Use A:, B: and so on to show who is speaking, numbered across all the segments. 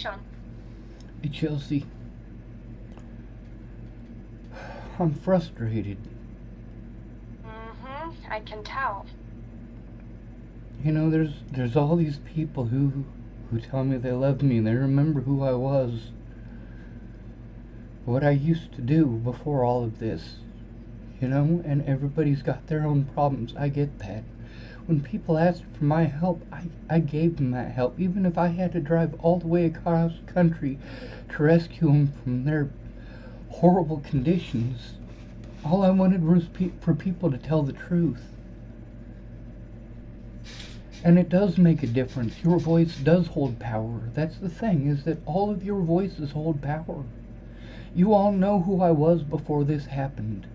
A: Sean.
B: Hey, Chelsea. I'm frustrated.
A: I can tell.
B: You know, there's all these people who tell me they love me and they remember who I was, what I used to do before all of this. You know, and everybody's got their own problems. I get that. When people asked for my help, I gave them that help, even if I had to drive all the way across country to rescue them from their horrible conditions. All I wanted was for people to tell the truth. And it does make a difference. Your voice does hold power. That's the thing, is that all of your voices hold power. You all know who I was before this happened.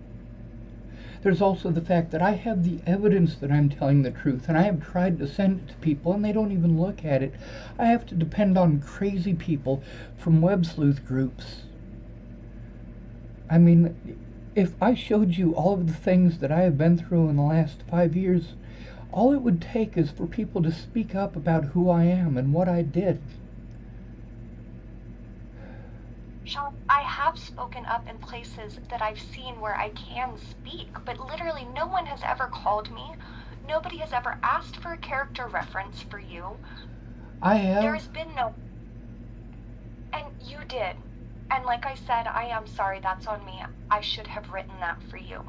B: There's also the fact that I have the evidence that I'm telling the truth, and I have tried to send it to people, and they don't even look at it. I have to depend on crazy people from web sleuth groups. I mean, if I showed you all of the things that I have been through in the last 5 years, all it would take is for people to speak up about who I am and what I did.
A: Sean, I have spoken up in places that I've seen where I can speak, but literally no one has ever called me. Nobody has ever asked for a character reference for you.
B: I have.
A: There has been no... And you did. And like I said, I am sorry, that's on me. I should have written that for you.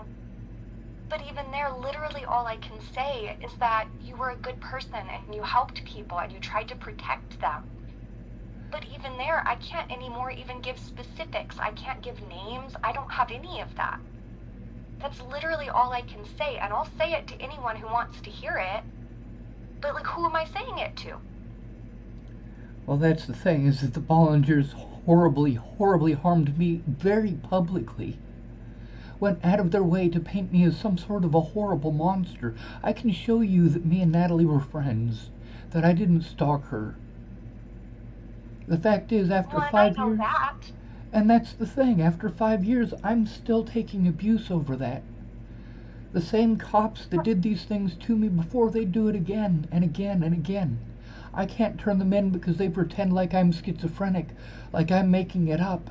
A: But even there, literally all I can say is that you were a good person and you helped people and you tried to protect them. But even there, I can't anymore even give specifics. I can't give names. I don't have any of that. That's literally all I can say, and I'll say it to anyone who wants to hear it. But, like, who am I saying it to?
B: Well, that's the thing, is that the Bollingers horribly, horribly harmed me very publicly. Went out of their way to paint me as some sort of a horrible monster. I can show you that me and Natalie were friends, that I didn't stalk her. The fact is, after
A: Well,
B: 5
A: I know
B: years,
A: that.
B: and that's the thing, after 5 years, I'm still taking abuse over that. The same cops that did these things to me before, they do it again and again and again. I can't turn them in because they pretend like I'm schizophrenic, like I'm making it up.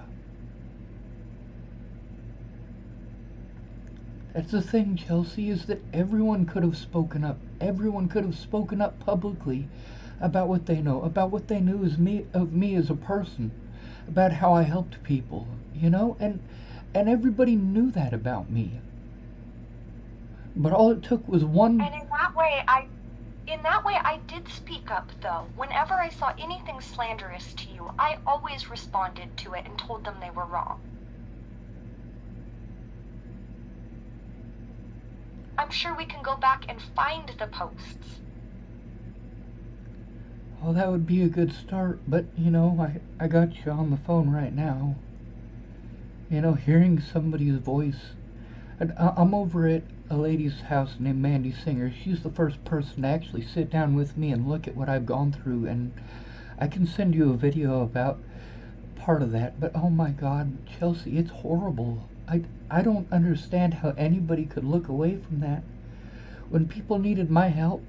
B: That's the thing, Chelsea, is that everyone could have spoken up. Everyone could have spoken up publicly about what they know, about what they knew of me as a person, about how I helped people, you know? And everybody knew that about me. But all it took was one...
A: And in that way, I did speak up, though. Whenever I saw anything slanderous to you, I always responded to it and told them they were wrong. I'm sure we can go back and find the posts.
B: Oh, that would be a good start, but, you know, I got you on the phone right now. You know, hearing somebody's voice. I'm over at a lady's house named Mandy Singer. She's the first person to actually sit down with me and look at what I've gone through, and I can send you a video about part of that, but oh my God, Chelsea, it's horrible. I don't understand how anybody could look away from that. When people needed my help,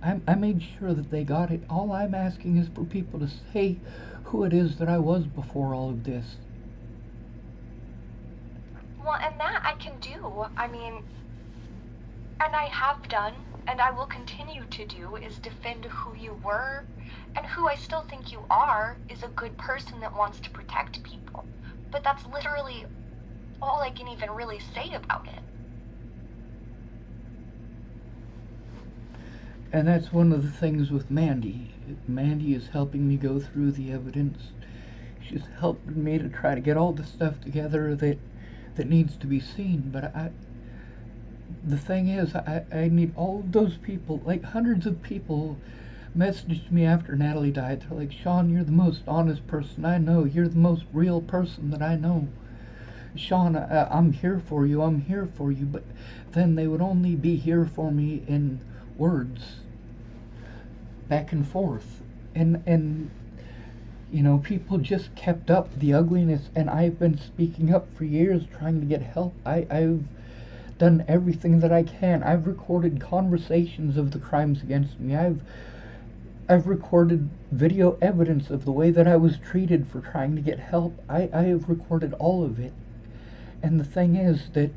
B: I made sure that they got it. All I'm asking is for people to say who it is that I was before all of this.
A: Well, and that I can do. I mean, and I have done, and I will continue to do, is defend who you were, and who I still think you are is a good person that wants to protect people. But that's literally all I can even really say about it.
B: And that's one of the things with Mandy. Mandy is helping me go through the evidence. She's helping me to try to get all the stuff together that needs to be seen. But the thing is, I need all of those people, like hundreds of people, messaged me after Natalie died. They're like, Sean, you're the most honest person I know. You're the most real person that I know. Sean, I'm here for you. I'm here for you. But then they would only be here for me in words, back and forth, and you know, people just kept up the ugliness, and I've been speaking up for years trying to get help. I've done everything that I can. I've recorded conversations of the crimes against me. I've recorded video evidence of the way that I was treated for trying to get help. I have recorded all of it. And the thing is that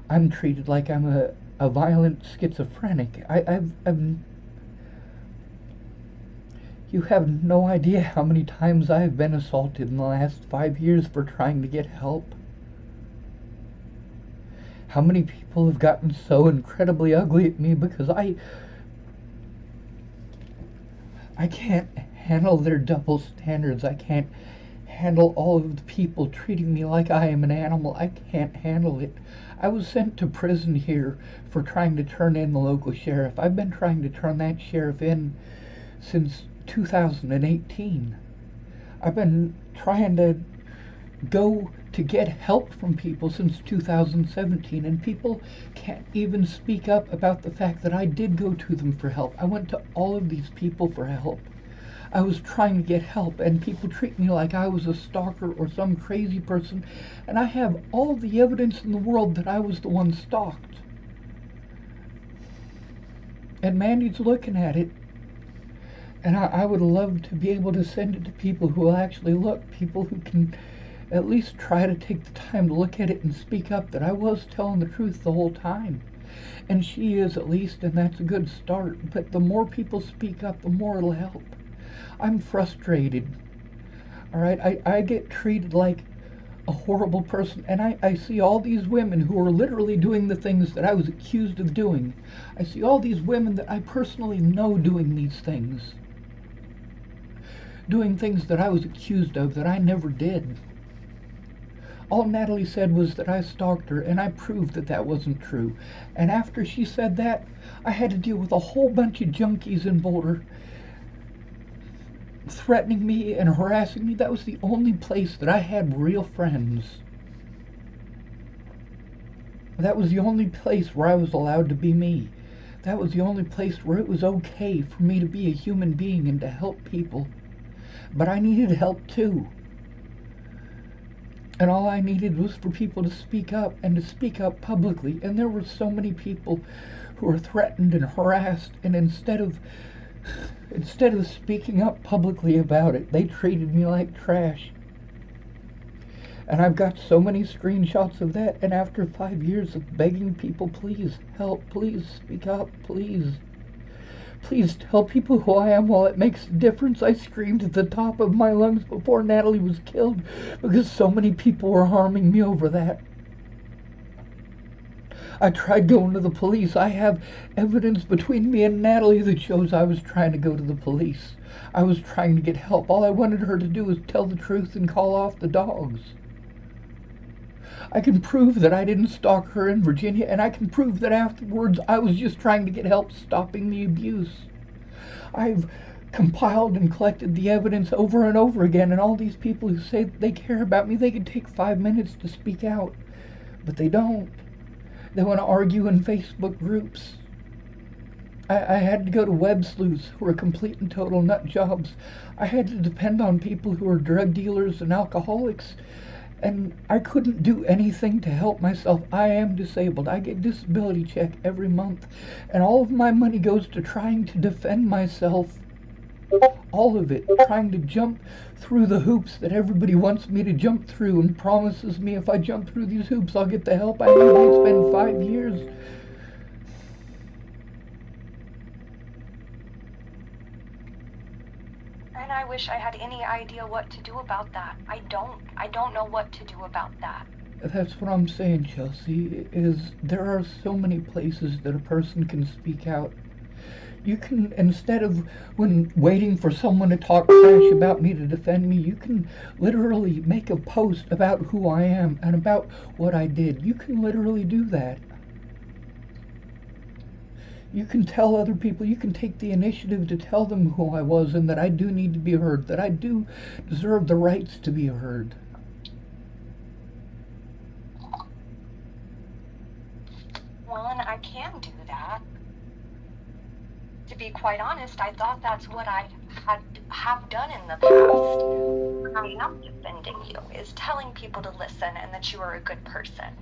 B: I'm treated like I'm a violent schizophrenic. You have no idea how many times I've been assaulted in the last 5 years for trying to get help. How many people have gotten so incredibly ugly at me because I can't handle their double standards. I can't handle all of the people treating me like I am an animal. I can't handle it. I was sent to prison here for trying to turn in the local sheriff. I've been trying to turn that sheriff in since 2018. I've been trying to go to get help from people since 2017, and people can't even speak up about the fact that I did go to them for help. I went to all of these people for help. I was trying to get help, and people treat me like I was a stalker or some crazy person, and I have all the evidence in the world that I was the one stalked. And Mandy's looking at it, and I would love to be able to send it to people who will actually look, people who can at least try to take the time to look at it and speak up that I was telling the truth the whole time. And she is, at least, and that's a good start. But the more people speak up, the more it'll help. I'm frustrated. Alright, I get treated like a horrible person, and I see all these women who are literally doing the things that I was accused of doing. I see all these women that I personally know doing these things. Doing things that I was accused of that I never did. All Natalie said was that I stalked her, and I proved that that wasn't true. And after she said that, I had to deal with a whole bunch of junkies in Boulder threatening me and harassing me. That was the only place that I had real friends. That was the only place where I was allowed to be me. That was the only place where it was okay for me to be a human being and to help people. But I needed help too. And all I needed was for people to speak up, and to speak up publicly. And there were so many people who were threatened and harassed, and instead of speaking up publicly about it, they treated me like trash. And I've got so many screenshots of that, and after 5 years of begging people, please help, please speak up, please. Please tell people who I am while it makes a difference. I screamed at the top of my lungs before Natalie was killed because so many people were harming me over that. I tried going to the police. I have evidence between me and Natalie that shows I was trying to go to the police. I was trying to get help. All I wanted her to do was tell the truth and call off the dogs. I can prove that I didn't stalk her in Virginia, and I can prove that afterwards I was just trying to get help stopping the abuse. I've compiled and collected the evidence over and over again, and all these people who say they care about me, they could take 5 minutes to speak out, but they don't. They want to argue in Facebook groups. I had to go to web sleuths who are complete and total nut jobs. I had to depend on people who are drug dealers and alcoholics. And I couldn't do anything to help myself. I am disabled. I get disability check every month. And all of my money goes to trying to defend myself. All of it. Trying to jump through the hoops that everybody wants me to jump through and promises me if I jump through these hoops I'll get the help I need. I spend 5 years.
A: And I wish I had any idea what to do about that. I don't know what to do about that.
B: That's what I'm saying, Chelsea, is there are so many places that a person can speak out. You can, instead of when waiting for someone to talk trash about me to defend me, you can literally make a post about who I am and about what I did. You can literally do that. You can tell other people, you can take the initiative to tell them who I was and that I do need to be heard, that I do deserve the rights to be heard.
A: Well, and I can do that. To be quite honest, I thought that's what I have done in the past. I am defending you, is telling people to listen and that you are a good person.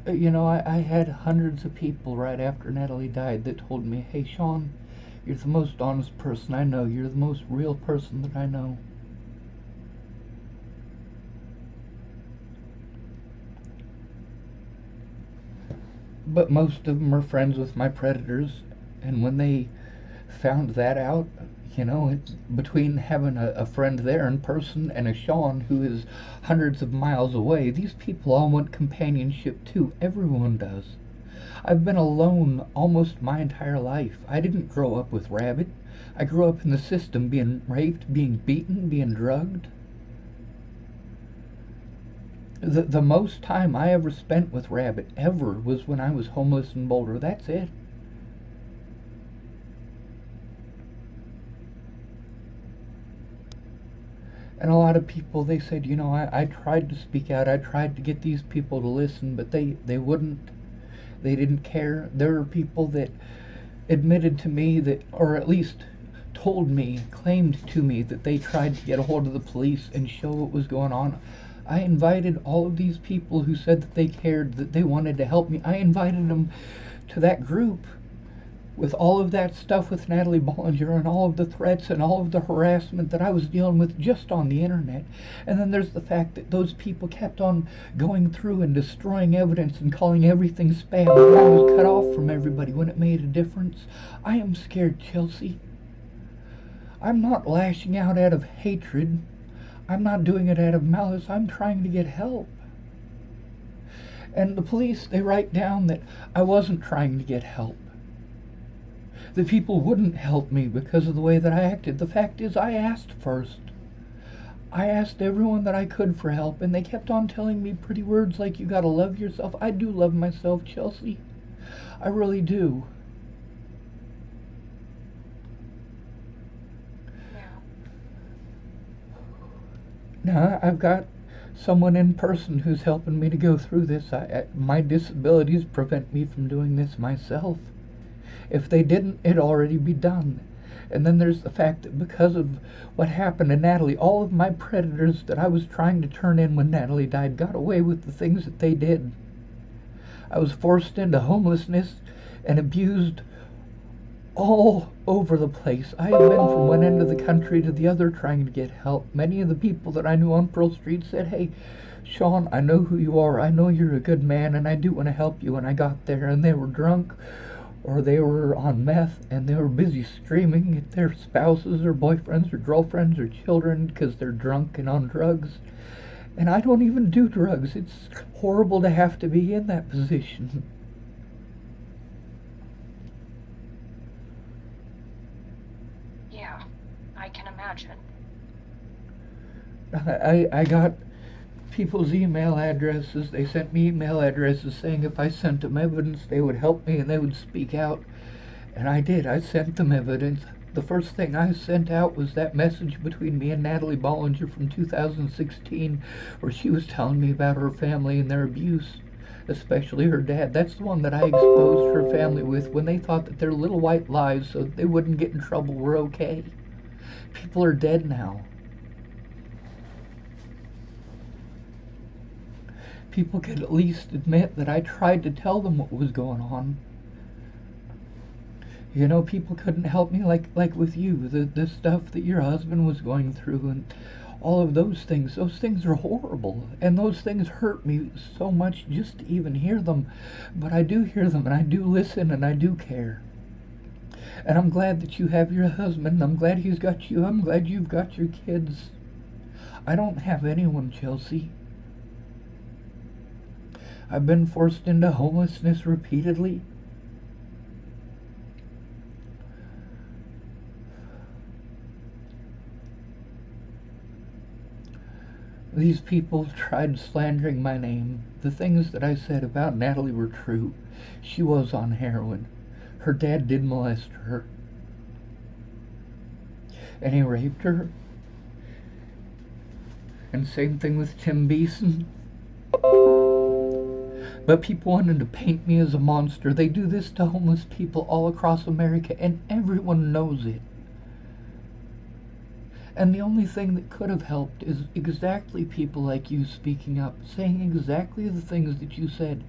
B: You know, I had hundreds of people right after Natalie died that told me, hey, Sean, you're the most honest person I know. You're the most real person that I know. But most of them are friends with my predators, and when they found that out, you know, between having a friend there in person and a Sean who is hundreds of miles away, these people all want companionship too. Everyone does. I've been alone almost my entire life. I didn't grow up with Rabbit. I grew up in the system, being raped, being beaten, being drugged. The most time I ever spent with Rabbit, ever, was when I was homeless in Boulder. That's it. And a lot of people, they said, you know, I tried to speak out. I tried to get these people to listen, but they wouldn't. They didn't care. There are people that admitted to me that, or at least told me, claimed to me, that they tried to get a hold of the police and show what was going on. I invited all of these people who said that they cared, that they wanted to help me. I invited them to that group with all of that stuff with Natalie Bollinger and all of the threats and all of the harassment that I was dealing with just on the internet. And then there's the fact that those people kept on going through and destroying evidence and calling everything spam. And I was cut off from everybody when it made a difference. I am scared, Chelsea. I'm not lashing out out of hatred. I'm not doing it out of malice. I'm trying to get help. And the police, they write down that I wasn't trying to get help. The people wouldn't help me because of the way that I acted. The fact is, I asked first. I asked everyone that I could for help, and they kept on telling me pretty words like, you gotta love yourself. I do love myself, Chelsea. I really do. Now, I've got someone in person who's helping me to go through this. My disabilities prevent me from doing this myself. If they didn't, it'd already be done. And then there's the fact that because of what happened to Natalie, all of my predators that I was trying to turn in when Natalie died got away with the things that they did. I was forced into homelessness and abused all over the place. I had been from one end of the country to the other trying to get help. Many of the people that I knew on Pearl Street said, hey, Sean, I know who you are. I know you're a good man, and I do want to help you. And I got there, and they were drunk, or they were on meth, and they were busy screaming at their spouses or boyfriends or girlfriends or children because they're drunk and on drugs. And I don't even do drugs. It's horrible to have to be in that position.
A: Yeah, I can imagine.
B: I got people's email addresses. They sent me email addresses saying if I sent them evidence, they would help me and they would speak out. And I did. I sent them evidence. The first thing I sent out was that message between me and Natalie Bollinger from 2016 where she was telling me about her family and their abuse, especially her dad. That's the one that I exposed her family with when they thought that their little white lies so they wouldn't get in trouble were okay. People are dead now. People could at least admit that I tried to tell them what was going on. You know, people couldn't help me like with you, the stuff that your husband was going through and all of those things. Those things are horrible, and those things hurt me so much just to even hear them. But I do hear them, and I do listen, and I do care. And I'm glad that you have your husband. I'm glad he's got you. I'm glad you've got your kids. I don't have anyone, Chelsea. I've been forced into homelessness repeatedly. These people tried slandering my name. The things that I said about Natalie were true. She was on heroin. Her dad did molest her. And he raped her. And same thing with Tim Beeson. But people wanted to paint me as a monster. They do this to homeless people all across America, and everyone knows it. And the only thing that could have helped is exactly people like you speaking up, saying exactly the things that you said.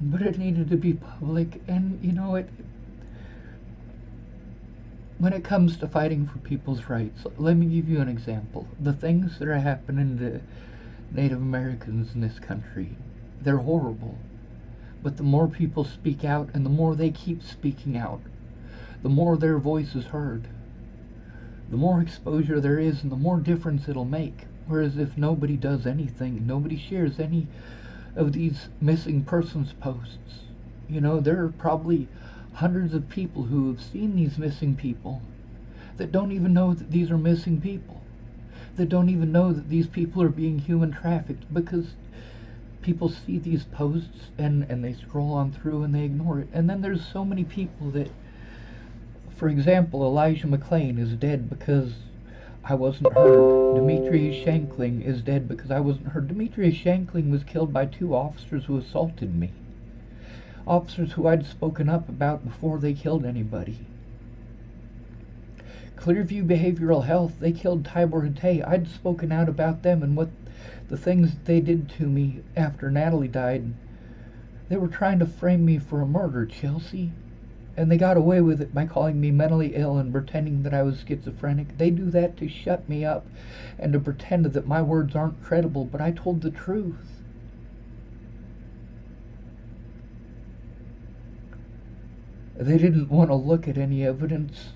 B: but it needed to be public. And you know, when it comes to fighting for people's rights, let me give you an example. The things that are happening to Native Americans in this country, they're horrible. But the more people speak out and the more they keep speaking out, the more their voice is heard, the more exposure there is and the more difference it'll make. Whereas if nobody does anything, nobody shares any of these missing persons posts, you know, there are probably hundreds of people who have seen these missing people that don't even know that these are missing people, that don't even know that these people are being human trafficked, because people see these posts and they scroll on through and they ignore it. And then there's so many people that, for example, Elijah McClain is dead because I wasn't heard. Demetrius Shankling is dead because I wasn't heard. Demetrius Shankling was killed by 2 officers who assaulted me. Officers who I'd spoken up about before they killed anybody. Clearview Behavioral Health, they killed Tibor Hatay. I'd spoken out about them and what the things they did to me after Natalie died. They were trying to frame me for a murder, Chelsea. And they got away with it by calling me mentally ill and pretending that I was schizophrenic. They do that to shut me up and to pretend that my words aren't credible, but I told the truth. They didn't want to look at any evidence.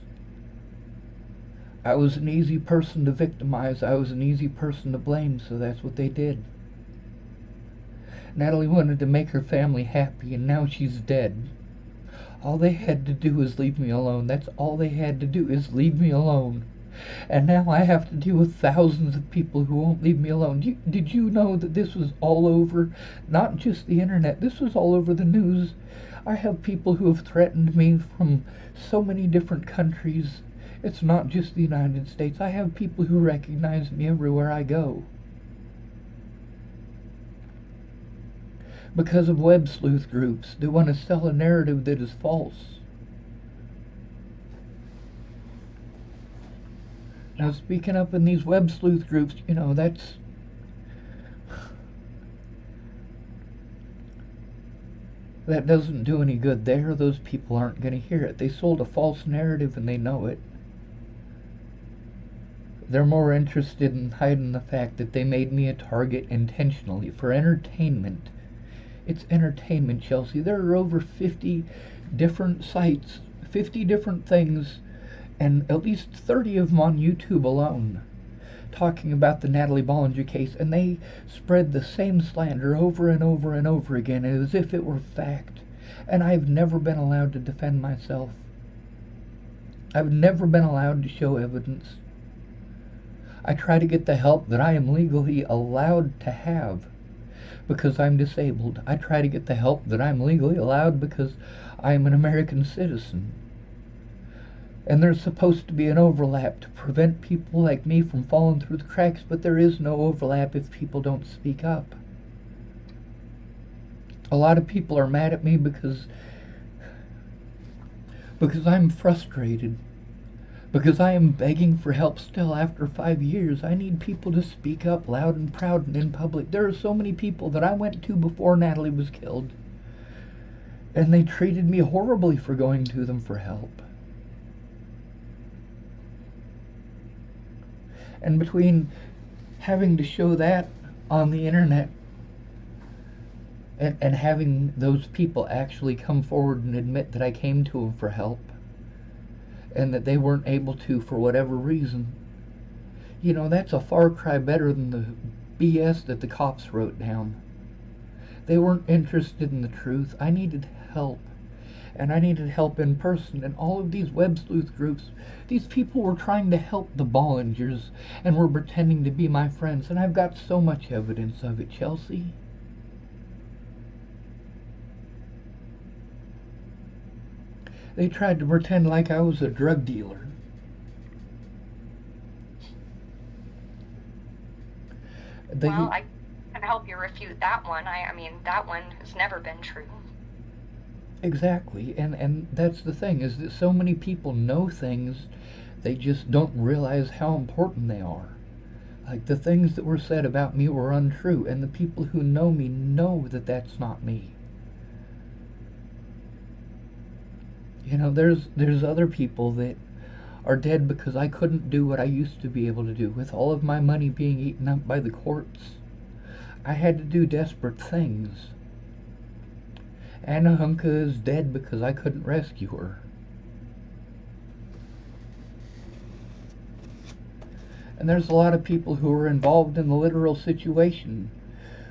B: I was an easy person to victimize. I was an easy person to blame, so that's what they did. Natalie wanted to make her family happy, and now she's dead. All they had to do is leave me alone. That's all they had to do, is leave me alone. And now I have to deal with thousands of people who won't leave me alone. Did you know that this was all over, not just the internet, this was all over the news? I have people who have threatened me from so many different countries. It's not just the United States. I have people who recognize me everywhere I go. Because of web sleuth groups, they want to sell a narrative that is false. Now, speaking up in these web sleuth groups, you know, that doesn't do any good there. Those people aren't going to hear it. They sold a false narrative and they know it. They're more interested in hiding the fact that they made me a target intentionally for entertainment. It's entertainment, Chelsea. There are over 50 different sites, 50 different things, and at least 30 of them on YouTube alone, talking about the Natalie Bollinger case, and they spread the same slander over and over and over again as if it were fact. And I've never been allowed to defend myself. I've never been allowed to show evidence. I try to get the help that I am legally allowed to have because I'm disabled. I try to get the help that I'm legally allowed because I am an American citizen. And there's supposed to be an overlap to prevent people like me from falling through the cracks, but there is no overlap if people don't speak up. A lot of people are mad at me because I'm frustrated. Because I am begging for help still after 5 years. I need people to speak up loud and proud and in public. There are so many people that I went to before Natalie was killed, and they treated me horribly for going to them for help. And between having to show that on the internet and having those people actually come forward and admit that I came to them for help, and that they weren't able to for whatever reason, you know, that's a far cry better than the BS that the cops wrote down. They weren't interested in the truth. I needed help, and I needed help in person. And all of these web sleuth groups, these people were trying to help the Bollingers and were pretending to be my friends, and I've got so much evidence of it, Chelsea. They tried to pretend like I was a drug dealer.
A: Well, I can help you refute that one. I mean, that one has never been true.
B: Exactly, and that's the thing, is that so many people know things, they just don't realize how important they are. Like, the things that were said about me were untrue, and the people who know me know that that's not me. You know, there's other people that are dead because I couldn't do what I used to be able to do. With all of my money being eaten up by the courts, I had to do desperate things. Anna Hunka is dead because I couldn't rescue her. And there's a lot of people who are involved in the literal situation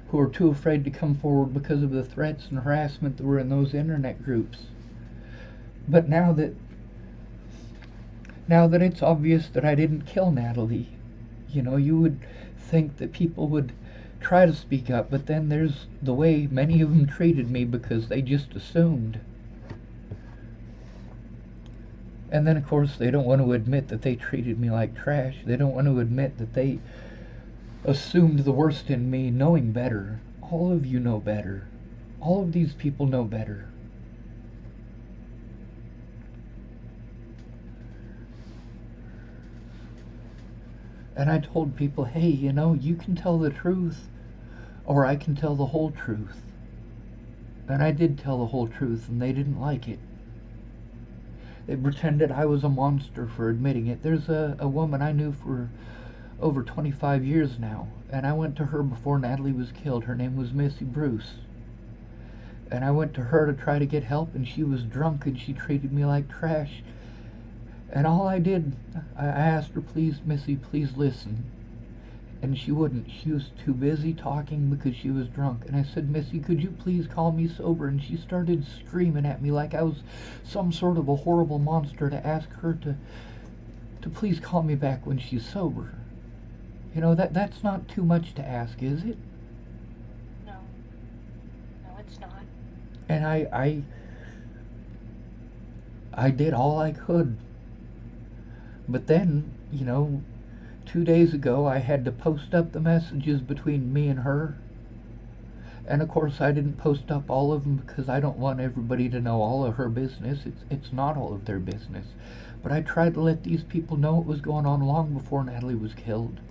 B: who are too afraid to come forward because of the threats and harassment that were in those internet groups. But now that it's obvious that I didn't kill Natalie, you know, you would think that people would try to speak up, but then there's the way many of them treated me because they just assumed. And then, of course, they don't want to admit that they treated me like trash. They don't want to admit that they assumed the worst in me, knowing better. All of you know better. All of these people know better. And I told people, hey, you know, you can tell the truth, or I can tell the whole truth. And I did tell the whole truth, and they didn't like it. They pretended I was a monster for admitting it. There's a woman I knew for over 25 years now, and I went to her before Natalie was killed. Her name was Missy Bruce. And I went to her to try to get help, and she was drunk, and she treated me like trash. And all I did, I asked her, please, Missy, please listen. And she wouldn't. She was too busy talking because she was drunk. And I said, Missy, could you please call me sober? And she started screaming at me like I was some sort of a horrible monster to ask her to please call me back when she's sober. You know, that's not too much to ask, is it?
A: No. No, it's not.
B: And I did all I could. But then, you know, 2 days ago I had to post up the messages between me and her. And of course I didn't post up all of them because I don't want everybody to know all of her business. It's not all of their business. But I tried to let these people know what was going on long before Natalie was killed.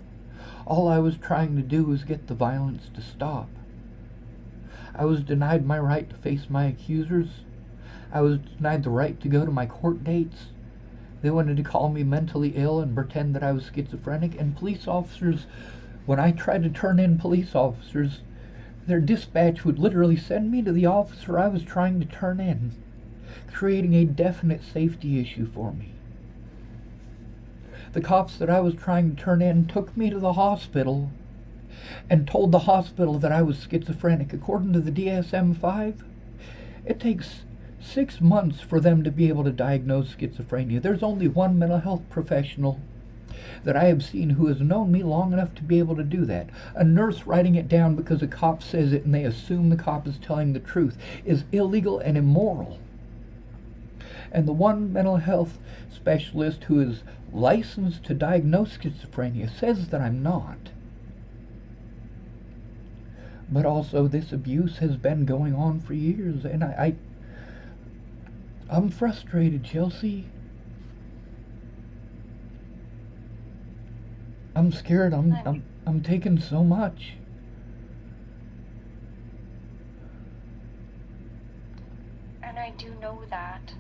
B: All I was trying to do was get the violence to stop. I was denied my right to face my accusers. I was denied the right to go to my court dates. They wanted to call me mentally ill and pretend that I was schizophrenic. And police officers, when I tried to turn in police officers, their dispatch would literally send me to the officer I was trying to turn in, creating a definite safety issue for me. The cops that I was trying to turn in took me to the hospital and told the hospital that I was schizophrenic. According to the DSM-5, it takes 6 months for them to be able to diagnose schizophrenia. There's only one mental health professional that I have seen who has known me long enough to be able to do that. A nurse writing it down because a cop says it and they assume the cop is telling the truth is illegal and immoral. And the one mental health specialist who is licensed to diagnose schizophrenia says that I'm not. But also this abuse has been going on for years, and I'm frustrated, Chelsea. I'm scared. I'm taking so much.
A: And I do know that.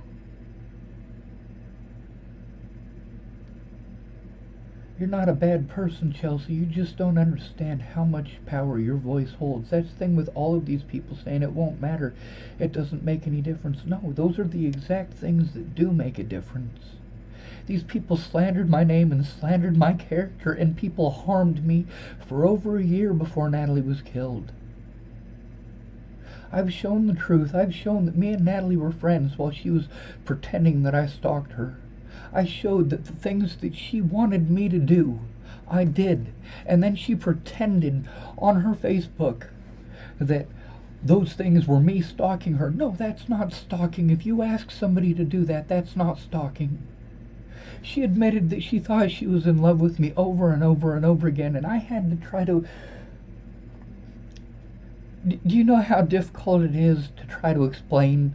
B: You're not a bad person, Chelsea. You just don't understand how much power your voice holds. That's the thing with all of these people saying it won't matter. It doesn't make any difference. No, those are the exact things that do make a difference. These people slandered my name and slandered my character, and people harmed me for over a year before Natalie was killed. I've shown the truth. I've shown that me and Natalie were friends while she was pretending that I stalked her. I showed that the things that she wanted me to do, I did. And then she pretended on her Facebook that those things were me stalking her. No, that's not stalking. If you ask somebody to do that, that's not stalking. She admitted that she thought she was in love with me over and over and over again, and I had to try to... Do you know how difficult it is to try to explain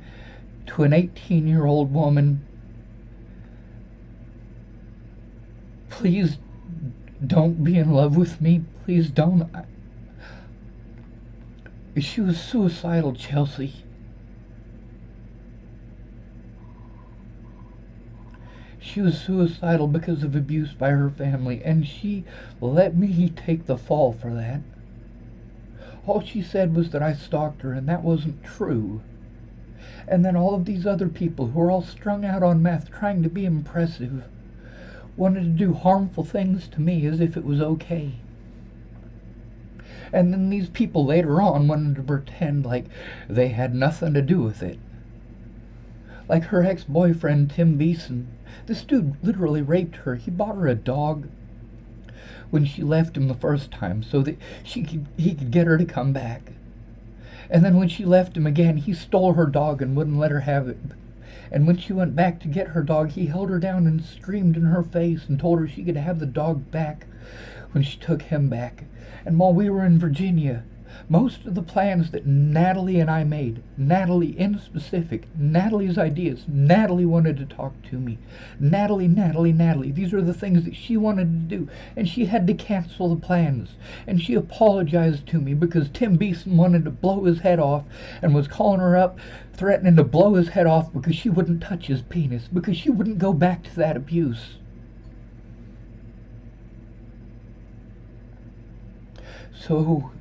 B: to an 18-year-old woman, please don't be in love with me, please don't. She was suicidal, Chelsea. She was suicidal because of abuse by her family, and she let me take the fall for that. All she said was that I stalked her, and that wasn't true. And then all of these other people who are all strung out on meth trying to be impressive wanted to do harmful things to me as if it was okay. And then these people later on wanted to pretend like they had nothing to do with it. Like her ex-boyfriend, Tim Beeson. This dude literally raped her. He bought her a dog when she left him the first time so that he could get her to come back. And then when she left him again, he stole her dog and wouldn't let her have it. And when she went back to get her dog, he held her down and screamed in her face and told her she could have the dog back when she took him back. And while we were in Virginia, most of the plans that Natalie and I made, Natalie in specific, Natalie's ideas, Natalie wanted to talk to me. Natalie, these are the things that she wanted to do, and she had to cancel the plans. And she apologized to me because Tim Beeson wanted to blow his head off and was calling her up, threatening to blow his head off because she wouldn't touch his penis, because she wouldn't go back to that abuse. So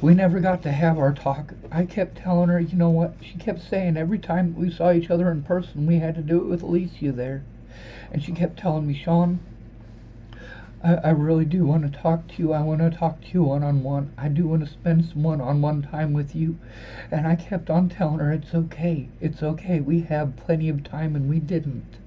B: we never got to have our talk. I kept telling her, you know what? She kept saying every time we saw each other in person, we had to do it with Alicia there. And she kept telling me, Sean, I really do want to talk to you. I want to talk to you one-on-one. I do want to spend some one-on-one time with you. And I kept on telling her, it's okay. It's okay. We have plenty of time, and we didn't.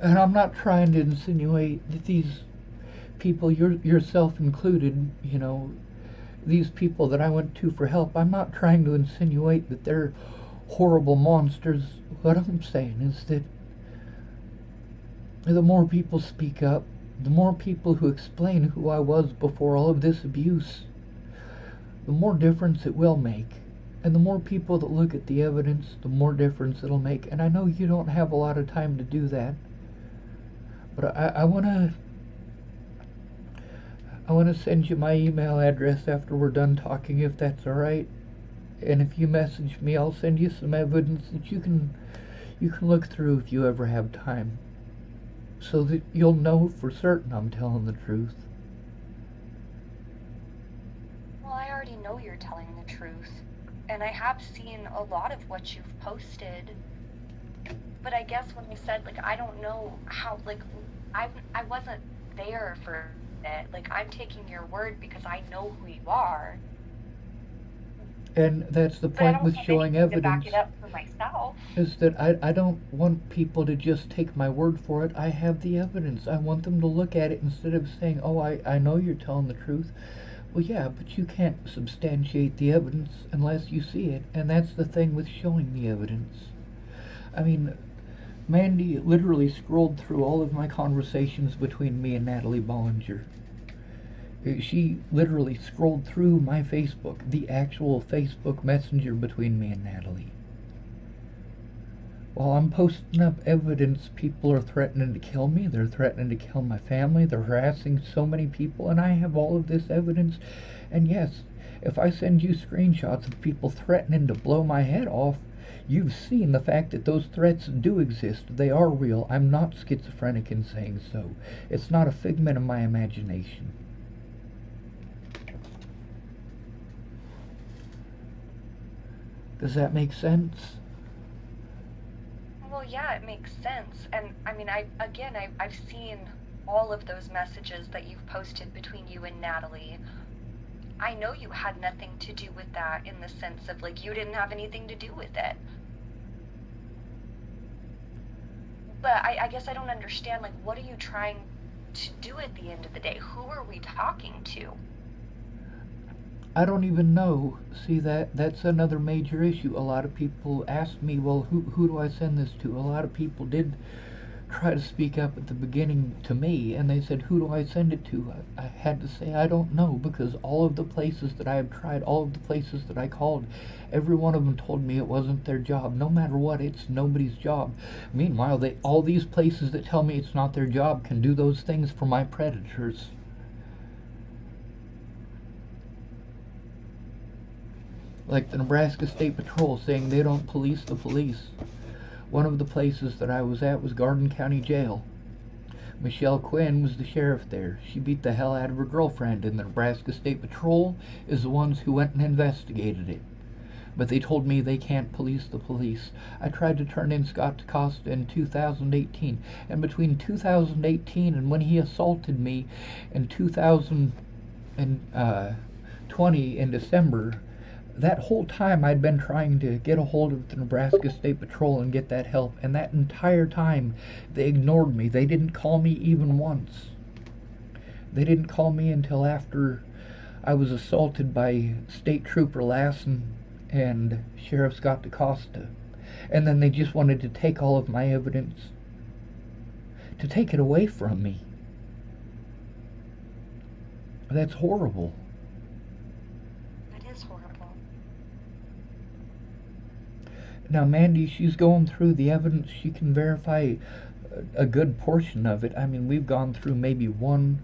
B: And I'm not trying to insinuate that these people, yourself included, you know, these people that I went to for help, I'm not trying to insinuate that they're horrible monsters. What I'm saying is that the more people speak up, the more people who explain who I was before all of this abuse, the more difference it will make. And the more people that look at the evidence, the more difference it'll make. And I know you don't have a lot of time to do that. But I want to send you my email address after we're done talking, if that's all right. And if you message me, I'll send you some evidence that you can look through if you ever have time, so that you'll know for certain I'm telling the truth.
A: Well, I already know you're telling the truth, and I have seen a lot of what you've posted. But I guess when you said, like, I don't know how, like, I wasn't there for it. Like, I'm taking your word because I know who you are.
B: And that's the point with showing evidence.
A: To back it up for myself.
B: Is that I don't want people to just take my word for it. I have the evidence. I want them to look at it instead of saying, oh, I know you're telling the truth. Well, yeah, but you can't substantiate the evidence unless you see it. And that's the thing with showing the evidence. I mean, Mandy literally scrolled through all of my conversations between me and Natalie Bollinger. She literally scrolled through my Facebook, the actual Facebook Messenger between me and Natalie. While I'm posting up evidence, people are threatening to kill me, they're threatening to kill my family, they're harassing so many people, and I have all of this evidence. And yes, if I send you screenshots of people threatening to blow my head off, you've seen the fact that those threats do exist. They are real. I'm not schizophrenic in saying so. It's not a figment of my imagination. Does that make sense?
A: Well, yeah, it makes sense. And I mean, I've seen all of those messages that you've posted between you and Natalie. I know you had nothing to do with that, in the sense of, like, you didn't have anything to do with it. But I guess I don't understand, like, what are you trying to do at the end of the day? Who are we talking to?
B: I don't even know. See, that's another major issue. A lot of people asked me, well, who do I send this to? A lot of people did try to speak up at the beginning to me, and they said, who do I send it to? I had to say, I don't know, because all of the places that I have tried, all of the places that I called, every one of them told me it wasn't their job. No matter what, it's nobody's job. Meanwhile, all these places that tell me it's not their job can do those things for my predators. Like the Nebraska State Patrol saying they don't police the police. One of the places that I was at was Garden County Jail. Michelle Quinn was the sheriff there. She beat the hell out of her girlfriend, and the Nebraska State Patrol is the ones who went and investigated it. But they told me they can't police the police. I tried to turn in Scott DeCosta in 2018, and between 2018 and when he assaulted me in 2020 in December, that whole time I'd been trying to get a hold of the Nebraska State Patrol and get that help, and that entire time they ignored me. They didn't call me even once. They didn't call me until after I was assaulted by State Trooper Lassen and Sheriff Scott DeCosta. And then they just wanted to take all of my evidence, to take it away from me. That's horrible.
A: It is horrible.
B: Now, Mandy, she's going through the evidence. She can verify a good portion of it. I mean, we've gone through maybe one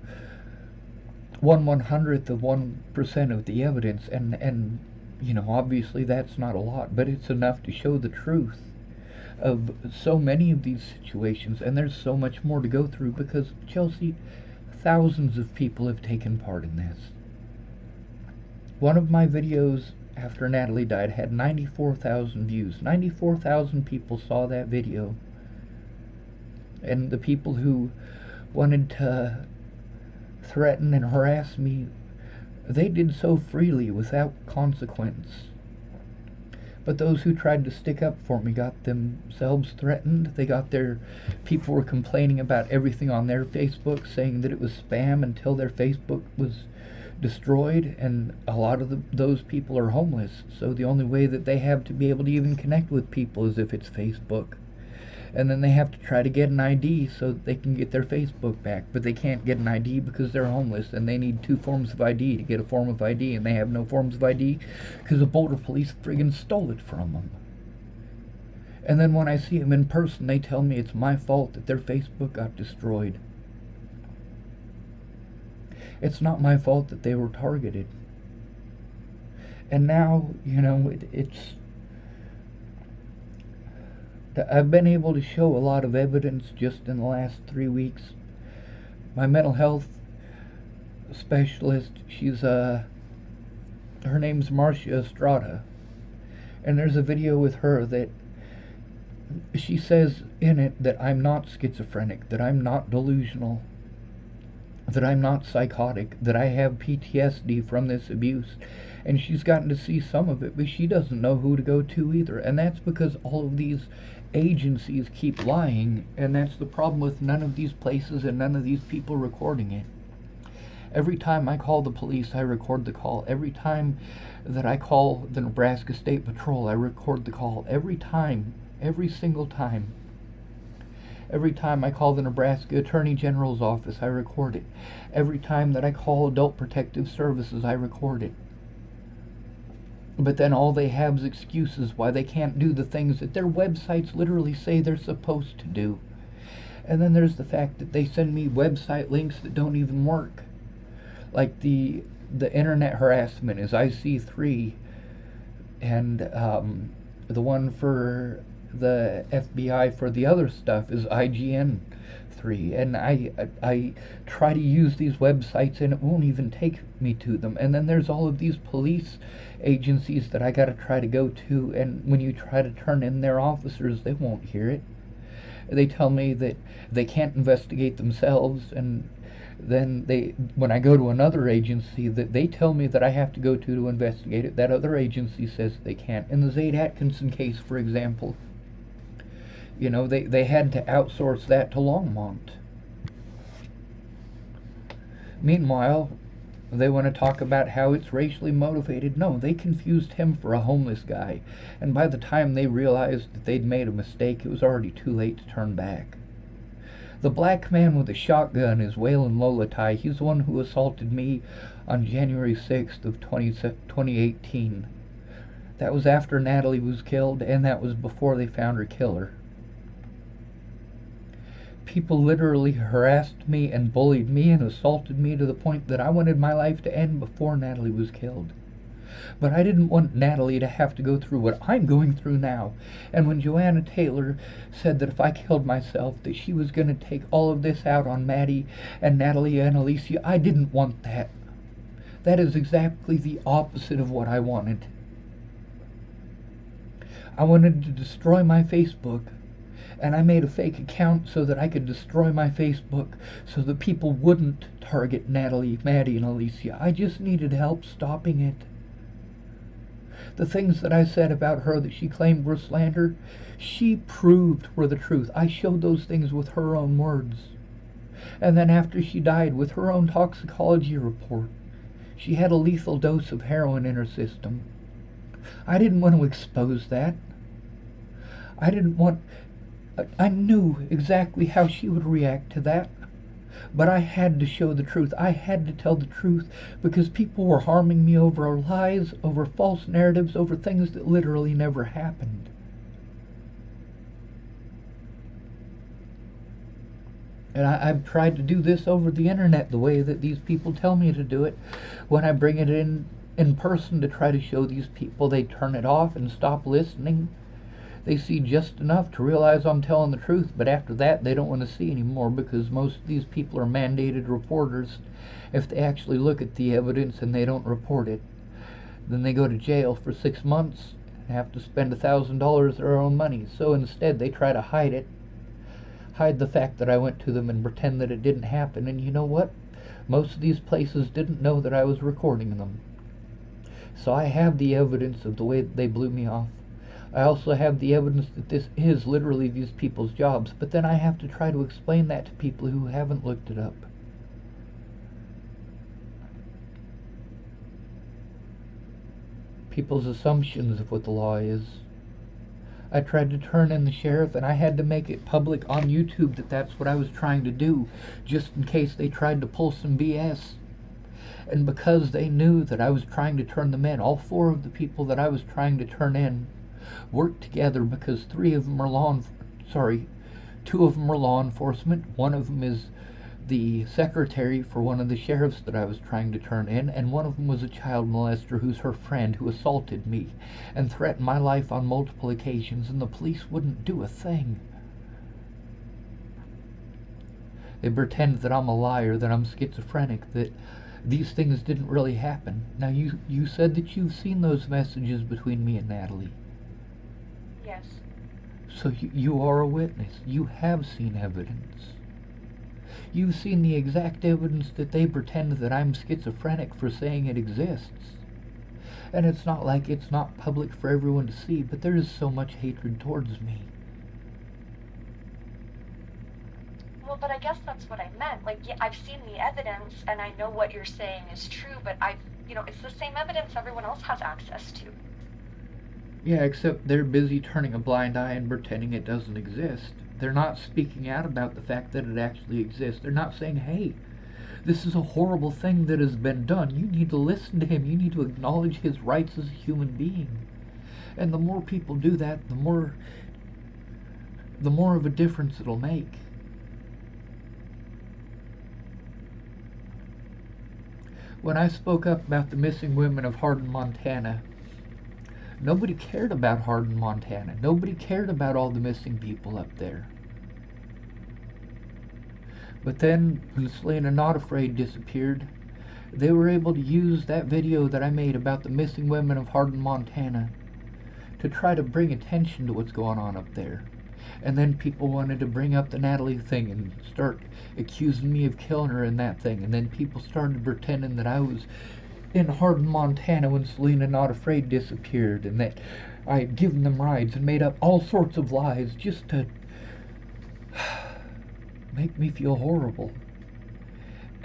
B: 1/100th of 1% of the evidence, and you know, obviously that's not a lot, but it's enough to show the truth of so many of these situations, and there's so much more to go through because, Chelsea, thousands of people have taken part in this. One of my videos after Natalie died had 94,000 views. 94,000 people saw that video. And the people who wanted to threaten and harass me, they did so freely without consequence. But those who tried to stick up for me got themselves threatened. People were complaining about everything on their Facebook, saying that it was spam until their Facebook was destroyed, and a lot of those people are homeless, so the only way that they have to be able to even connect with people is if it's Facebook. And then they have to try to get an ID so that they can get their Facebook back, but they can't get an ID because they're homeless, and they need 2 forms of ID to get a form of ID, and they have no forms of ID because the Boulder police friggin' stole it from them. And then when I see them in person, they tell me it's my fault that their Facebook got destroyed. It's not my fault that they were targeted. And now, you know, I've been able to show a lot of evidence just in the last 3 weeks. My mental health specialist, her name's Marcia Estrada, and there's a video with her that she says in it that I'm not schizophrenic, that I'm not delusional, that I'm not psychotic, that I have PTSD from this abuse. And she's gotten to see some of it, but she doesn't know who to go to either. And that's because all of these agencies keep lying, and that's the problem with none of these places and none of these people recording it. Every time I call the police, I record the call. Every time that I call the Nebraska State Patrol, I record the call. Every time, every single time. Every time I call the Nebraska Attorney General's office, I record it. Every time that I call Adult Protective Services, I record it. But then all they have is excuses why they can't do the things that their websites literally say they're supposed to do. And then there's the fact that they send me website links that don't even work. Like the internet harassment is IC3, and the one for the FBI for the other stuff is IGN3, and I try to use these websites and it won't even take me to them. And then there's all of these police agencies that I gotta try to go to, and when you try to turn in their officers, they won't hear it. They tell me that they can't investigate themselves, and then when I go to another agency that they tell me that I have to go to investigate it, that other agency says they can't. In the Zade Atkinson case, for example, you know, they had to outsource that to Longmont. Meanwhile, they want to talk about how it's racially motivated. No, they confused him for a homeless guy, and by the time they realized that they'd made a mistake, it was already too late to turn back. The black man with the shotgun is Waylon Lolatai. He's the one who assaulted me on January 6th of 2018. That was after Natalie was killed, and that was before they found her killer. People literally harassed me and bullied me and assaulted me to the point that I wanted my life to end before Natalie was killed. But I didn't want Natalie to have to go through what I'm going through now. And when Joanna Taylor said that if I killed myself, that she was going to take all of this out on Maddie and Natalie and Alicia, I didn't want that. That is exactly the opposite of what I wanted. I wanted to destroy my Facebook, and I made a fake account so that I could destroy my Facebook so that people wouldn't target Natalie, Maddie, and Alicia. I just needed help stopping it. The things that I said about her that she claimed were slander, she proved were the truth. I showed those things with her own words. And then after she died, with her own toxicology report, she had a lethal dose of heroin in her system. I didn't want to expose that. I knew exactly how she would react to that. But I had to show the truth. I had to tell the truth because people were harming me over lies, over false narratives, over things that literally never happened. And I've tried to do this over the internet the way that these people tell me to do it. When I bring it in person to try to show these people, they turn it off and stop listening. They see just enough to realize I'm telling the truth, but after that they don't want to see anymore because most of these people are mandated reporters. If they actually look at the evidence and they don't report it, then they go to jail for 6 months and have to spend $1,000 of their own money. So instead they try to hide it, hide the fact that I went to them and pretend that it didn't happen. And you know what? Most of these places didn't know that I was recording them. So I have the evidence of the way that they blew me off. I also have the evidence that this is literally these people's jobs, but then I have to try to explain that to people who haven't looked it up. People's assumptions of what the law is. I tried to turn in the sheriff, and I had to make it public on YouTube that that's what I was trying to do, just in case they tried to pull some BS. And because they knew that I was trying to turn them in, all 4 of the people that I was trying to turn in worked together because 2 of them are law enforcement. One of them is the secretary for one of the sheriffs that I was trying to turn in, and one of them was a child molester who's her friend who assaulted me and threatened my life on multiple occasions, and the police wouldn't do a thing. They pretend that I'm a liar, that I'm schizophrenic, that these things didn't really happen. Now you said that you've seen those messages between me and Natalie.
A: Yes.
B: So you are a witness. You have seen evidence. You've seen the exact evidence that they pretend that I'm schizophrenic for saying it exists. And it's not like it's not public for everyone to see, but there is so much hatred towards me.
A: Well, but I guess that's what I meant. Like, yeah, I've seen the evidence, and I know what you're saying is true, but it's the same evidence everyone else has access to.
B: Yeah, except they're busy turning a blind eye and pretending it doesn't exist. They're not speaking out about the fact that it actually exists. They're not saying, hey, this is a horrible thing that has been done. You need to listen to him. You need to acknowledge his rights as a human being. And the more people do that, the more of a difference it'll make. When I spoke up about the missing women of Hardin, Montana, nobody cared about Hardin, Montana. Nobody cared about all the missing people up there. But then, when Selena Not Afraid disappeared, they were able to use that video that I made about the missing women of Hardin, Montana to try to bring attention to what's going on up there. And then people wanted to bring up the Natalie thing and start accusing me of killing her in that thing. And then people started pretending that I was in Hardin, Montana when Selena Not Afraid disappeared, and that I had given them rides and made up all sorts of lies just to make me feel horrible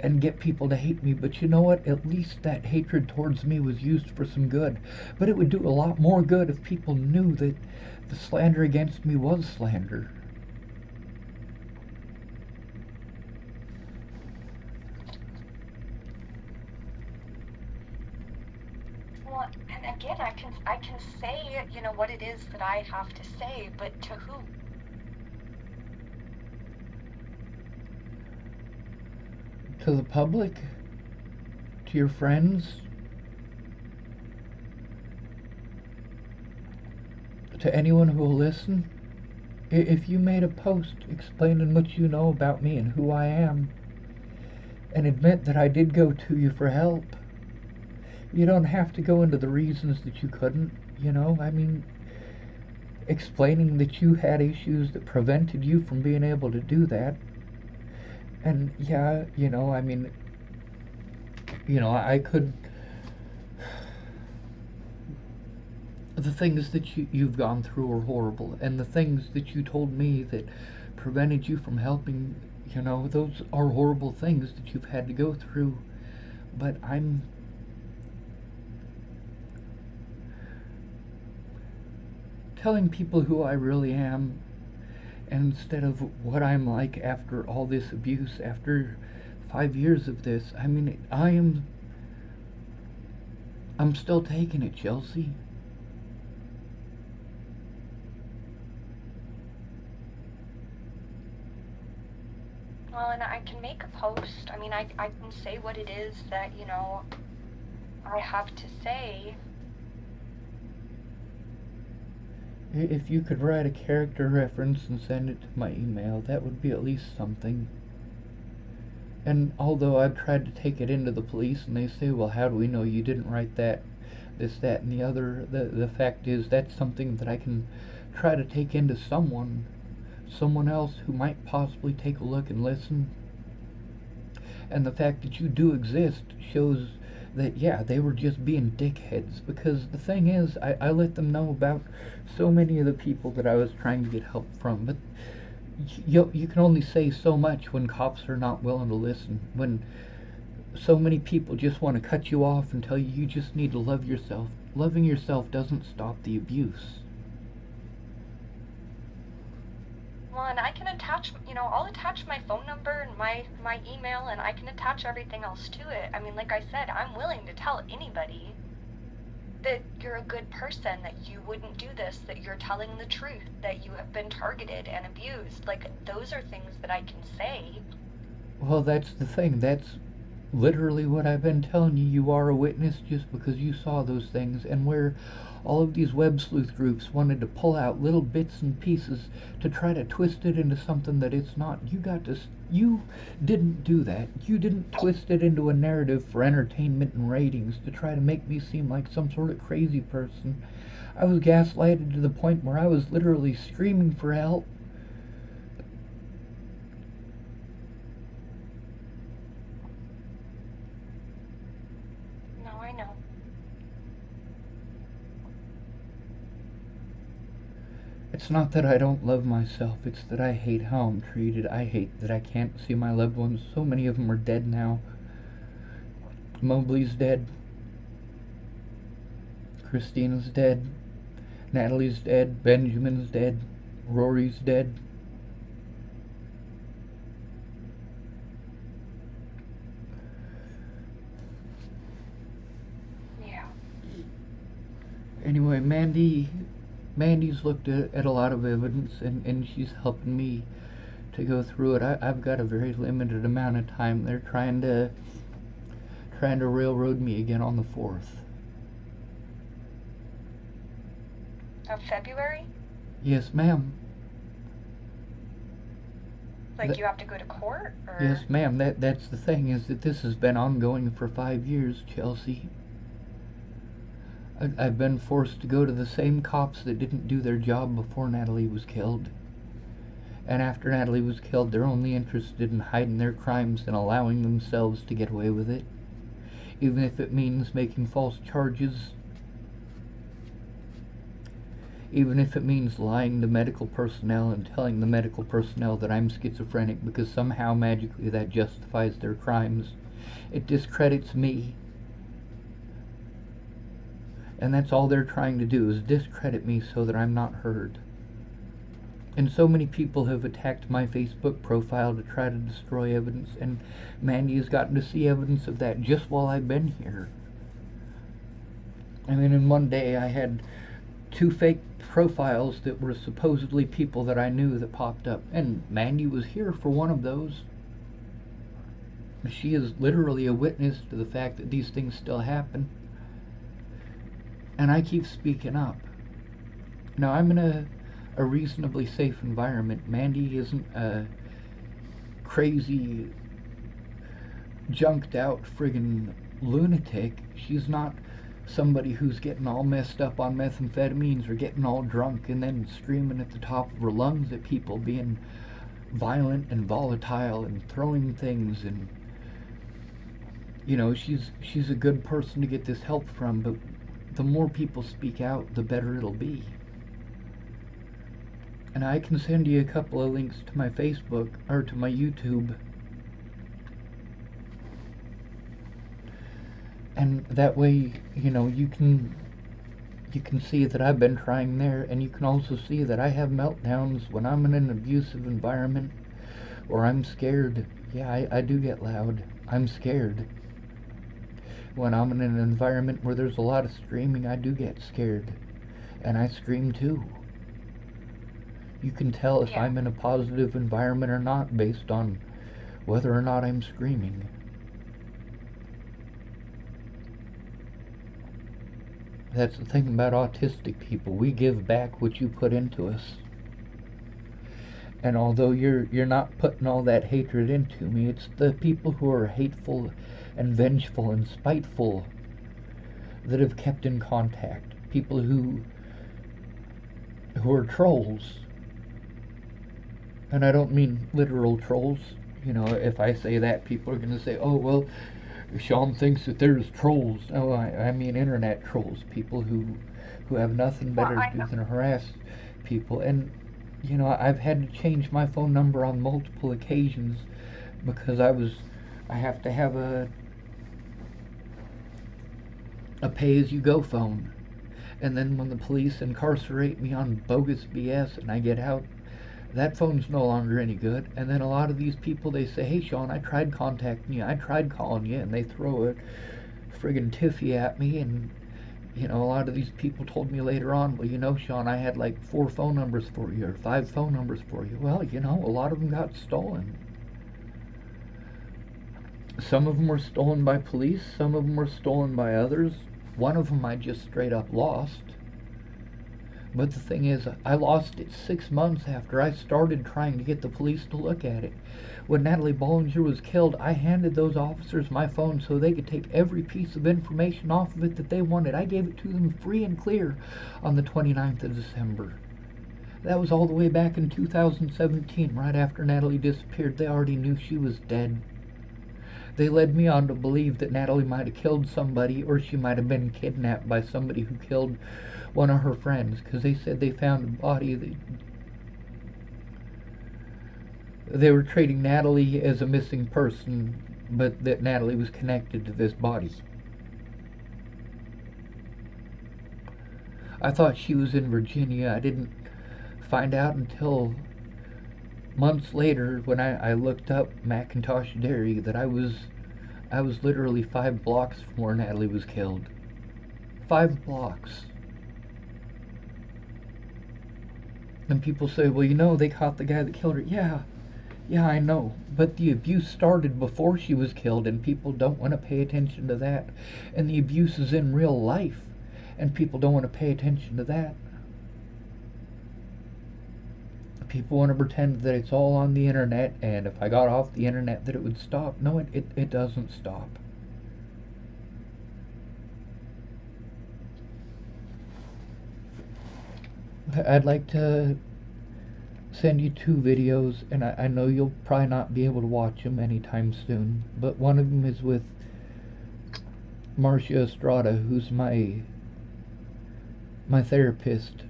B: and get people to hate me. But you know what? At least that hatred towards me was used for some good. But it would do a lot more good if people knew that the slander against me was slander.
A: Well, and again, I can say, what it is that I have to say, but to who?
B: To the public? To your friends? To anyone who will listen? If you made a post explaining what you know about me and who I am, and admit that I did go to you for help, you don't have to go into the reasons that you couldn't, I mean, explaining that you had issues that prevented you from being able to do that. And yeah, I mean, I could. The things that you've gone through are horrible, and the things that you told me that prevented you from helping, those are horrible things that you've had to go through. But I'm telling people who I really am instead of what I'm like after all this abuse, after 5 years of this. I mean, I'm still taking it, Chelsea.
A: Well, and I can make a post. I mean, I can say what it is that, I have to say.
B: If you could write a character reference and send it to my email, that would be at least something. And although I've tried to take it into the police and they say, well, how do we know you didn't write that, this, that, and the other, the fact is that's something that I can try to take into someone else who might possibly take a look and listen. And the fact that you do exist shows that, yeah, they were just being dickheads. Because the thing is, I let them know about so many of the people that I was trying to get help from. But you can only say so much when cops are not willing to listen. When so many people just want to cut you off and tell you you just need to love yourself. Loving yourself doesn't stop the abuse.
A: Well, and I can attach, I'll attach my phone number and my email, and I can attach everything else to it. I mean, like I said, I'm willing to tell anybody that you're a good person, that you wouldn't do this, that you're telling the truth, that you have been targeted and abused. Like, those are things that I can say.
B: Well, that's the thing. That's literally what I've been telling you. You are a witness just because you saw those things. And where all of these web sleuth groups wanted to pull out little bits and pieces to try to twist it into something that it's not, you didn't do that. You didn't twist it into a narrative for entertainment and ratings to try to make me seem like some sort of crazy person. I was gaslighted to the point where I was literally screaming for help.
A: No, I know.
B: It's not that I don't love myself, it's that I hate how I'm treated. I hate that I can't see my loved ones. So many of them are dead now. Mobley's dead. Christina's dead. Natalie's dead. Benjamin's dead. Rory's dead.
A: Yeah.
B: Anyway, Mandy's looked at a lot of evidence and she's helping me to go through it. I've got a very limited amount of time. They're trying to railroad me again on the 4th.
A: Of February?
B: Yes, ma'am.
A: Like, you have to go to court, or?
B: Yes, ma'am. That's the thing, is that this has been ongoing for 5 years, Chelsea. I've been forced to go to the same cops that didn't do their job before Natalie was killed. And after Natalie was killed, they're only interested in hiding their crimes and allowing themselves to get away with it. Even if it means making false charges. Even if it means lying to medical personnel and telling the medical personnel that I'm schizophrenic because somehow magically that justifies their crimes. It discredits me. And that's all they're trying to do, is discredit me so that I'm not heard. And so many people have attacked my Facebook profile to try to destroy evidence, and Mandy has gotten to see evidence of that just while I've been here. And then in one day I had 2 fake profiles that were supposedly people that I knew that popped up. And Mandy was here for one of those. She is literally a witness to the fact that these things still happen. And I keep speaking up. Now, I'm in a reasonably safe environment. Mandy isn't a crazy, junked out friggin' lunatic. She's not somebody who's getting all messed up on methamphetamines or getting all drunk and then screaming at the top of her lungs at people, being violent and volatile and throwing things. And she's a good person to get this help from, but the more people speak out, the better it'll be. And I can send you a couple of links to my Facebook or to my YouTube. And that way, you can see that I've been trying there, and you can also see that I have meltdowns when I'm in an abusive environment or I'm scared. Yeah, I do get loud. I'm scared. When I'm in an environment where there's a lot of screaming, I do get scared. And I scream too. You can tell if I'm in a positive environment or not based on whether or not I'm screaming. That's the thing about autistic people. We give back what you put into us. And although you're not putting all that hatred into me, it's the people who are hateful and vengeful and spiteful that have kept in contact. People who are trolls. And I don't mean literal trolls. If I say that, people are going to say, oh, well, Sean thinks that there's trolls. No, I mean internet trolls. People who have nothing better to do than harass people. And, I've had to change my phone number on multiple occasions because I have to have a pay-as-you-go phone. And then when the police incarcerate me on bogus BS and I get out, that phone's no longer any good. And then a lot of these people, they say, hey Sean, I tried contacting you, I tried calling you, and they throw a friggin' tiffy at me. And a lot of these people told me later on, well, Sean, I had like 4 phone numbers for you or 5 phone numbers for you. Well, a lot of them got stolen. Some of them were stolen by police, some of them were stolen by others. One of them I just straight up lost. But the thing is, I lost it 6 months after I started trying to get the police to look at it. When Natalie Bollinger was killed, I handed those officers my phone so they could take every piece of information off of it that they wanted. I gave it to them free and clear on the 29th of December. That was all the way back in 2017, right after Natalie disappeared. They already knew she was dead. They led me on to believe that Natalie might have killed somebody, or she might have been kidnapped by somebody who killed one of her friends, because they said they found a body. They were treating Natalie as a missing person, but that Natalie was connected to this body. I thought she was in Virginia. I didn't find out until months later when I looked up McIntosh Dairy that I was literally 5 blocks from where Natalie was killed. 5 blocks. And people say, well, they caught the guy that killed her. Yeah, I know. But the abuse started before she was killed, and people don't want to pay attention to that. And the abuse is in real life, and people don't want to pay attention to that. People want to pretend that it's all on the internet, and if I got off the internet that it would stop. No, it doesn't stop. I'd like to send you 2 videos, and I know you'll probably not be able to watch them anytime soon, but one of them is with Marcia Estrada, who's my therapist.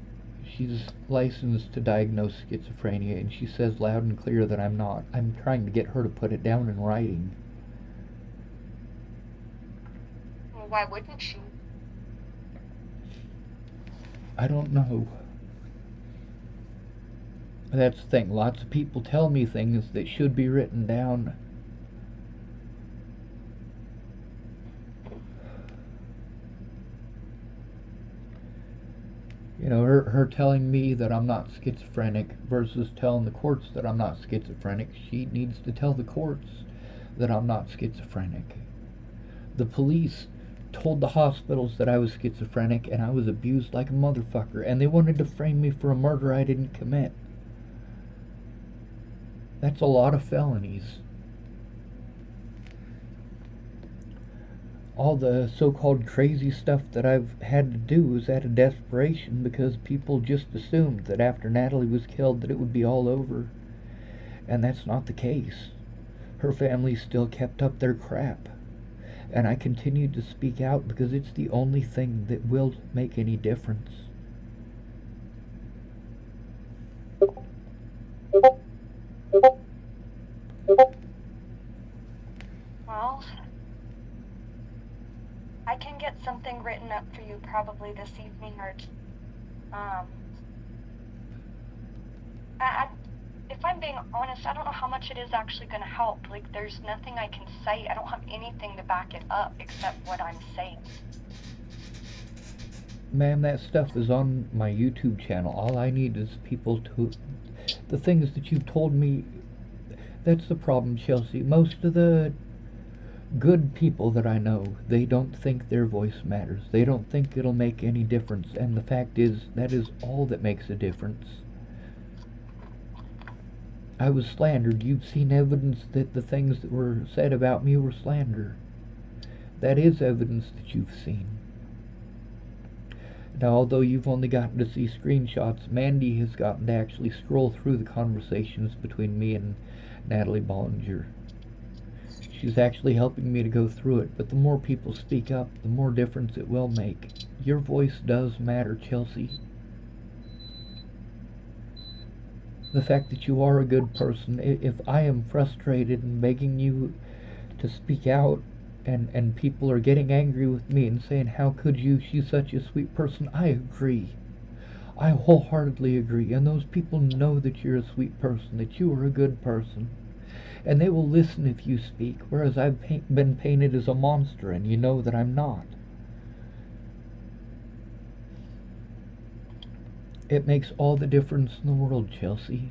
B: She's licensed to diagnose schizophrenia, and she says loud and clear that I'm not. I'm trying to get her to put it down in writing.
A: Well, why wouldn't she?
B: I don't know. That's the thing. Lots of people tell me things that should be written down. You know, her telling me that I'm not schizophrenic versus telling the courts that I'm not schizophrenic. She needs to tell the courts that I'm not schizophrenic. The police told the hospitals that I was schizophrenic and I was abused like a motherfucker, and they wanted to frame me for a murder I didn't commit. That's a lot of felonies. All the so-called crazy stuff that I've had to do is out of desperation because people just assumed that after Natalie was killed that it would be all over. And that's not the case. Her family still kept up their crap. And I continued to speak out because it's the only thing that will make any difference.
A: Well, I can get something written up for you probably this evening or if I'm being honest, I don't know how much it is actually going to help. Like, there's nothing I can say. I don't have anything to back it up except what I'm saying.
B: Ma'am, that stuff is on my YouTube channel. All I need is people to... The things that you've told me, that's the problem, Chelsea. Most of the good people that I know, they don't think their voice matters. They don't think it'll make any difference. And the fact is, that is all that makes a difference. I was slandered. You've seen evidence that the things that were said about me were slander. That is evidence that you've seen. Now, although you've only gotten to see screenshots, Mandy has gotten to actually scroll through the conversations between me and Natalie Bollinger. She's actually helping me to go through it, but the more people speak up, the more difference it will make. Your voice does matter, Chelsea. The fact that you are a good person, if I am frustrated and begging you to speak out, and people are getting angry with me and saying, how could you, she's such a sweet person, I agree. I wholeheartedly agree, and those people know that you're a sweet person, that you are a good person. And they will listen if you speak, whereas I've been painted as a monster, and you know that I'm not. It makes all the difference in the world, Chelsea.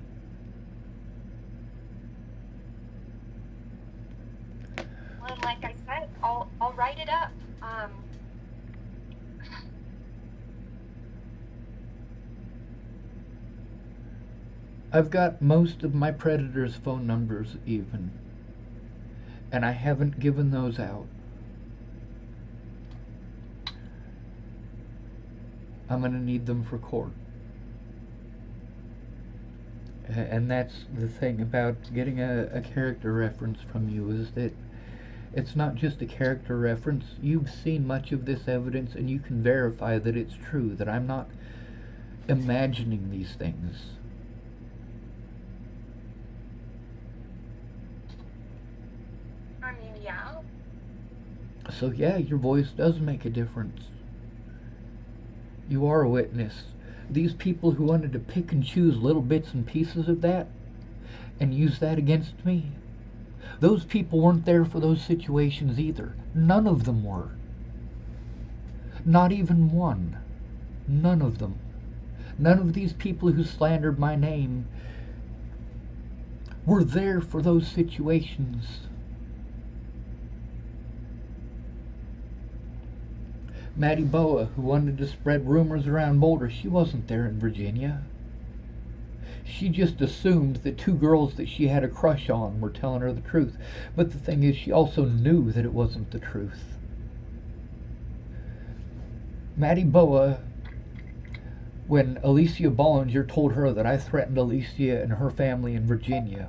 A: Well, like I said, I'll write it up.
B: I've got most of my predators' phone numbers even, and I haven't given those out. I'm gonna need them for court. And that's the thing about getting a character reference from you, is that it's not just a character reference. You've seen much of this evidence and you can verify that it's true, that I'm not imagining these things.
A: I mean, yeah.
B: So yeah, your voice does make a difference. You are a witness. These people who wanted to pick and choose little bits and pieces of that and use that against me, those people weren't there for those situations either. None of them were. Not even one. None of them. None of these people who slandered my name were there for those situations. Maddie Boa, who wanted to spread rumors around Boulder, she wasn't there in Virginia. She just assumed that two girls that she had a crush on were telling her the truth. But the thing is, she also knew that it wasn't the truth. Maddie Boa, when Alicia Bollinger told her that I threatened Alicia and her family in Virginia,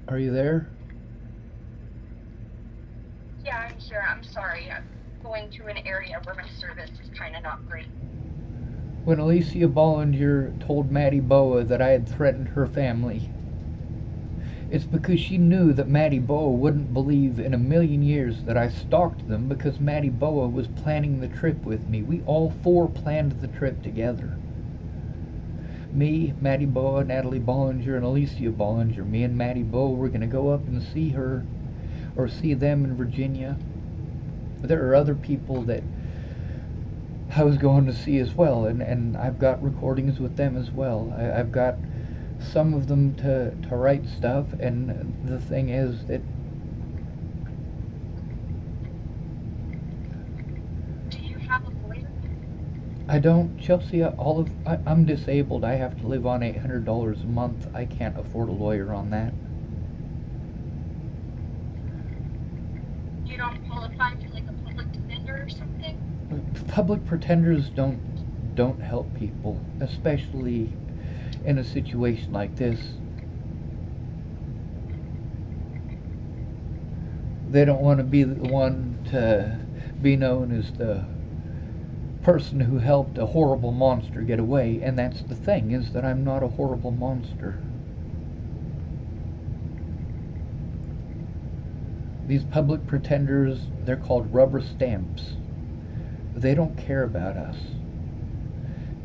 B: are you there?
A: Yeah, I'm here. I'm sorry. I'm going through an area where my service is kind of not great.
B: When Alicia Bollinger told Maddie Boa that I had threatened her family, it's because she knew that Maddie Boa wouldn't believe in a million years that I stalked them, because Maddie Boa was planning the trip with me. We all four planned the trip together. Me, Maddie Boa, Natalie Bollinger, and Alicia Bollinger. Me and Maddie Boa were going to go up and see her. or see them in Virginia. There are other people that I was going to see as well, and I've got recordings with them as well. I've got some of them to write stuff, and the thing is that
A: Do you have a lawyer?
B: I don't, Chelsea, I'm disabled. I have to live on $800 a month. I can't afford a lawyer on that.
A: You don't qualify for like a public defender or something?
B: Public pretenders don't help people, especially in a situation like this. They don't want to be the one to be known as the person who helped a horrible monster get away, and that's the thing, is that I'm not a horrible monster. These public pretenders, they're called rubber stamps. They don't care about us.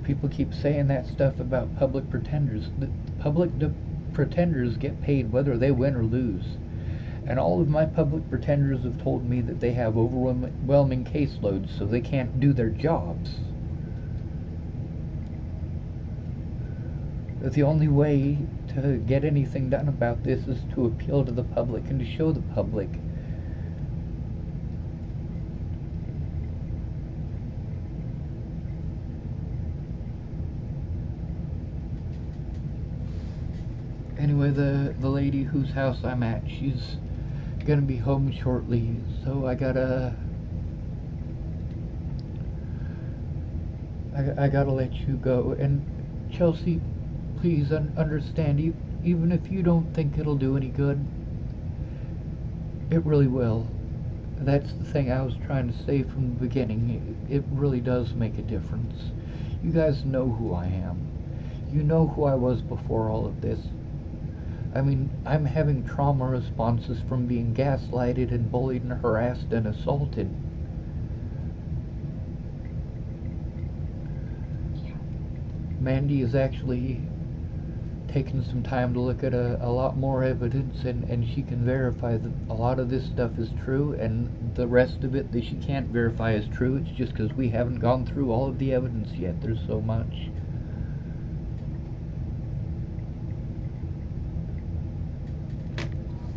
B: People keep saying that stuff about public pretenders. The pretenders get paid whether they win or lose. And all of my public pretenders have told me that they have overwhelming caseloads, so they can't do their jobs. The only way to get anything done about this is to appeal to the public and to show the public. Anyway, the lady whose house I'm at, she's gonna be home shortly, so I gotta let you go. And Chelsea, please understand, even if you don't think it'll do any good, it really will. That's the thing I was trying to say from the beginning. It really does make a difference. You guys know who I am. You know who I was before all of this. I mean, I'm having trauma responses from being gaslighted and bullied and harassed and assaulted. Mandy is actually taken some time to look at a lot more evidence, and she can verify that a lot of this stuff is true, and the rest of it that she can't verify is true. It's just because we haven't gone through all of the evidence yet. There's so much.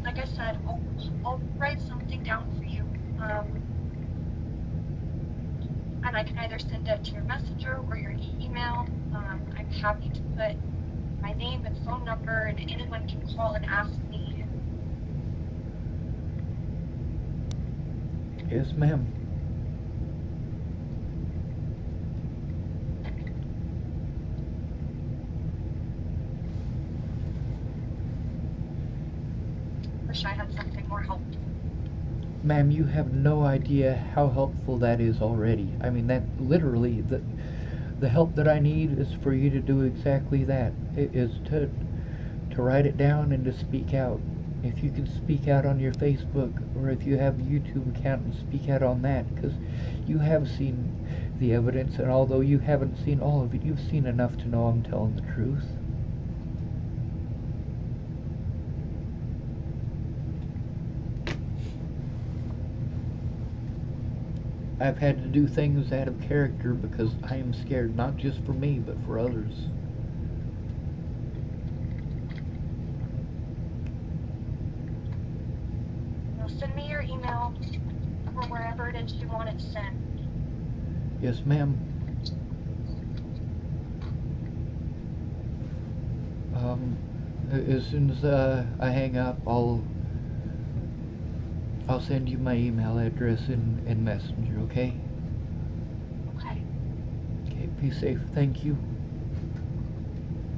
A: Like I said, I'll write something down for you. And I can either send it to your messenger or your email. I'm happy to put my name and phone number, and anyone can call and ask me.
B: Yes, ma'am.
A: Wish I had something more helpful.
B: Ma'am, you have no idea how helpful that is already. I mean, that literally, the help that I need is for you to do exactly that. It is to write it down and to speak out. If you can speak out on your Facebook, or if you have a YouTube account, and speak out on that, because you have seen the evidence, and although you haven't seen all of it, you've seen enough to know I'm telling the truth. I've had to do things out of character because I am scared, not just for me, but for others.
A: Now send me your email or wherever it is you want it sent.
B: Yes, ma'am. As soon as I hang up, I'll send you my email address in Messenger, okay?
A: Okay.
B: Okay, be safe. Thank you.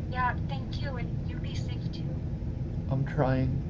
A: Yeah, thank you, and you be safe too.
B: I'm trying.